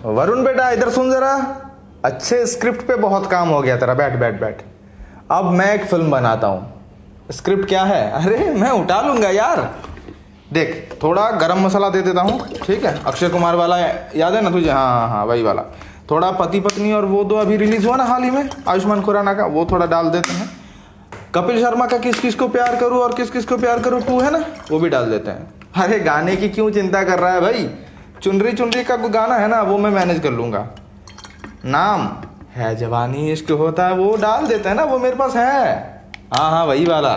वरुण बेटा इधर सुन जरा। अच्छे स्क्रिप्ट पे बहुत काम हो गया तेरा, बैठ बैठ बैठ। अब मैं एक फिल्म बनाता हूँ। स्क्रिप्ट क्या है? अरे मैं उठा लूंगा यार। देख थोड़ा गरम मसाला दे देता हूँ, ठीक है? अक्षय कुमार वाला याद है ना तुझे? हाँ हाँ हाँ वही वाला। थोड़ा पति पत्नी और वो दो अभी रिलीज हुआ ना हाल ही में, आयुष्मान खुराना का, वो थोड़ा डाल देते हैं। कपिल शर्मा का किस किस को प्यार करूँ और किस किस को प्यार करूँ 2 है ना, वो भी डाल देते हैं। अरे गाने की क्यों चिंता कर रहा है भाई? चुनरी चुनरी का कोई गाना है ना, वो मैं मैनेज कर लूंगा। नाम है जवानी इश्क होता है, वो डाल देते हैं ना, वो मेरे पास है। हाँ हाँ वही वाला।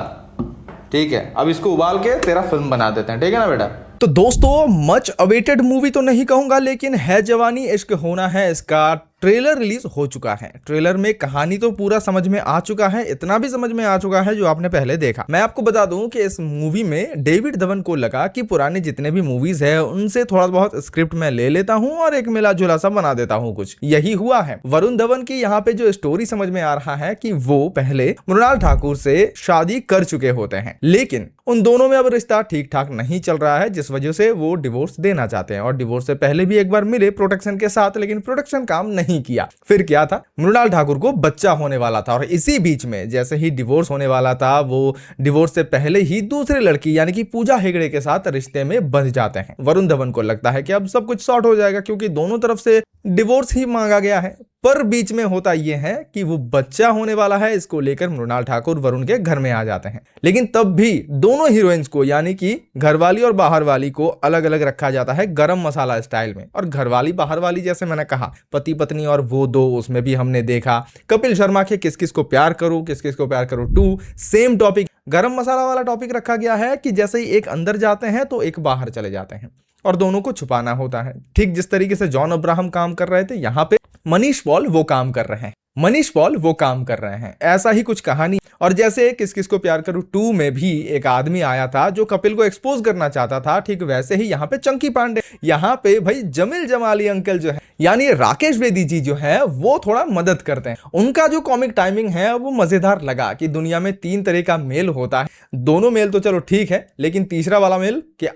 ठीक है, अब इसको उबाल के तेरा फिल्म बना देते हैं, ठीक है ना बेटा? तो दोस्तों मच अवेटेड मूवी तो नहीं कहूंगा, लेकिन है जवानी इश्क होना है, इसका ट्रेलर रिलीज हो चुका है। ट्रेलर में कहानी तो पूरा समझ में आ चुका है, इतना भी समझ में आ चुका है जो आपने पहले देखा। मैं आपको बता दूं कि इस मूवी में डेविड धवन को लगा कि पुराने जितने भी मूवीज है उनसे थोड़ा बहुत स्क्रिप्ट में ले लेता हूं और एक मिला जुला सा बना देता हूं। कुछ यही हुआ है। वरुण धवन की यहाँ पे जो स्टोरी समझ में आ रहा है कि वो पहले मृणाल ठाकुर से शादी कर चुके होते हैं, लेकिन उन दोनों में अब रिश्ता ठीक ठाक नहीं चल रहा है, जिस वजह से वो डिवोर्स देना चाहते हैं। और डिवोर्स से पहले भी एक बार मिले प्रोटेक्शन के साथ, लेकिन प्रोटेक्शन काम नहीं किया। फिर क्या था, मृणाल ठाकुर को बच्चा होने वाला था और इसी बीच में जैसे ही डिवोर्स होने वाला था, वो डिवोर्स से पहले ही दूसरी लड़की यानी कि पूजा हेगड़े के साथ रिश्ते में बंध जाते हैं। वरुण धवन को लगता है कि अब सब कुछ सॉर्ट हो जाएगा क्योंकि दोनों तरफ से डिवोर्स ही मांगा गया है। पर बीच में होता यह है कि वो बच्चा होने वाला है, इसको लेकर मृणाल ठाकुर वरुण के घर में आ जाते हैं। लेकिन तब भी दोनों हीरोइंस को यानी कि घरवाली और बाहर वाली को अलग अलग रखा जाता है गरम मसाला स्टाइल में। और घरवाली बाहर वाली जैसे मैंने कहा, पति पत्नी और वो दो, उसमें भी हमने देखा कपिल शर्मा के किस किस को प्यार करूं किस किस को प्यार करूं 2 सेम टॉपिक, गरम मसाला वाला टॉपिक रखा गया है कि जैसे ही एक अंदर जाते हैं तो एक बाहर चले जाते हैं और दोनों को छुपाना होता है। ठीक जिस तरीके से जॉन अब्राहम काम कर रहे थे, यहाँ पे मनीष पॉल वो काम कर रहे हैं। ऐसा ही कुछ कहानी। और जैसे किस किस को प्यार करूं 2 में भी एक आदमी आया था जो कपिल को एक्सपोज करना चाहता था, ठीक वैसे ही यहाँ पे चंकी पांडे, यहाँ पे भाई जमील जमाली अंकल जो है यानी राकेश बेदी जी जो है वो थोड़ा मदद करते हैं। उनका जो कॉमिक टाइमिंग है वो मजेदार लगा कि दुनिया में 3 तरह का मेल होता है। दोनों मेल तो चलो ठीक है, लेकिन तीसरा वाला मेल कि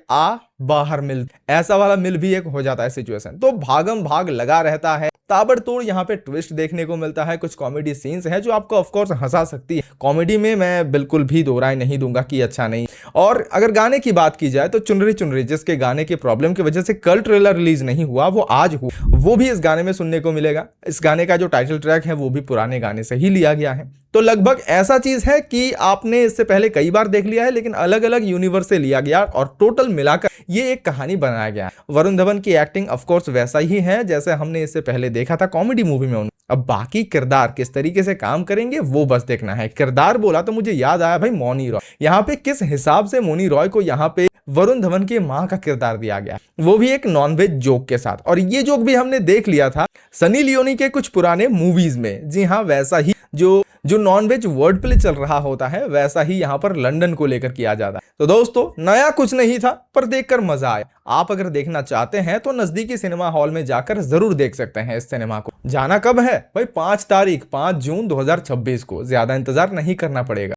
बाहर मिल, ऐसा वाला मिल भी एक हो जाता है सिचुएशन। तो भागम भाग लगा रहता है। ताबड़तोड़ यहाँ पे ट्विस्ट देखने को मिलता है। कुछ कॉमेडी सीन्स हैं जो आपको ऑफ कोर्स हंसा सकती है। कॉमेडी में मैं बिल्कुल भी दो राय नहीं दूंगा कि अच्छा नहीं। और अगर गाने की बात की जाए तो चुनरी चुनरी, जिसके गाने के प्रॉब्लम की वजह से कल ट्रेलर रिलीज नहीं हुआ, वो आज हुआ, वो भी इस गाने में सुनने को मिलेगा। इस गाने का जो टाइटल ट्रैक है वो भी पुराने गाने से ही लिया गया है। तो लगभग ऐसा चीज है कि आपने इससे पहले कई बार देख लिया है, लेकिन अलग अलग यूनिवर्स से लिया गया और टोटल मिलाकर ये एक कहानी बनाया गया। वरुण धवन की एक्टिंग ऑफ कोर्स वैसा ही है जैसे हमने इससे पहले देखा था कॉमेडी मूवी में। अब बाकी किरदार किस तरीके से काम करेंगे वो बस देखना है। किरदार बोला तो मुझे याद आया भाई मौनी रॉय। यहाँ पे किस हिसाब से मौनी रॉय को यहाँ पे वरुण धवन के मां का किरदार दिया गया, वो भी एक नॉनवेज जोक के साथ। और ये जोक भी हमने देख लिया था सनी लियोनी के कुछ पुराने मूवीज में। जी हाँ, वैसा ही जो नॉनवेज वर्ड प्ले चल रहा होता है वैसा ही यहाँ पर लंदन को लेकर किया जाता है। तो दोस्तों नया कुछ नहीं था, पर देखकर मजा आया। आप अगर देखना चाहते हैं तो नजदीकी सिनेमा हॉल में जाकर जरूर देख सकते हैं इस सिनेमा को। जाना कब है भाई? 5 जून 2026 को। ज्यादा इंतजार नहीं करना पड़ेगा।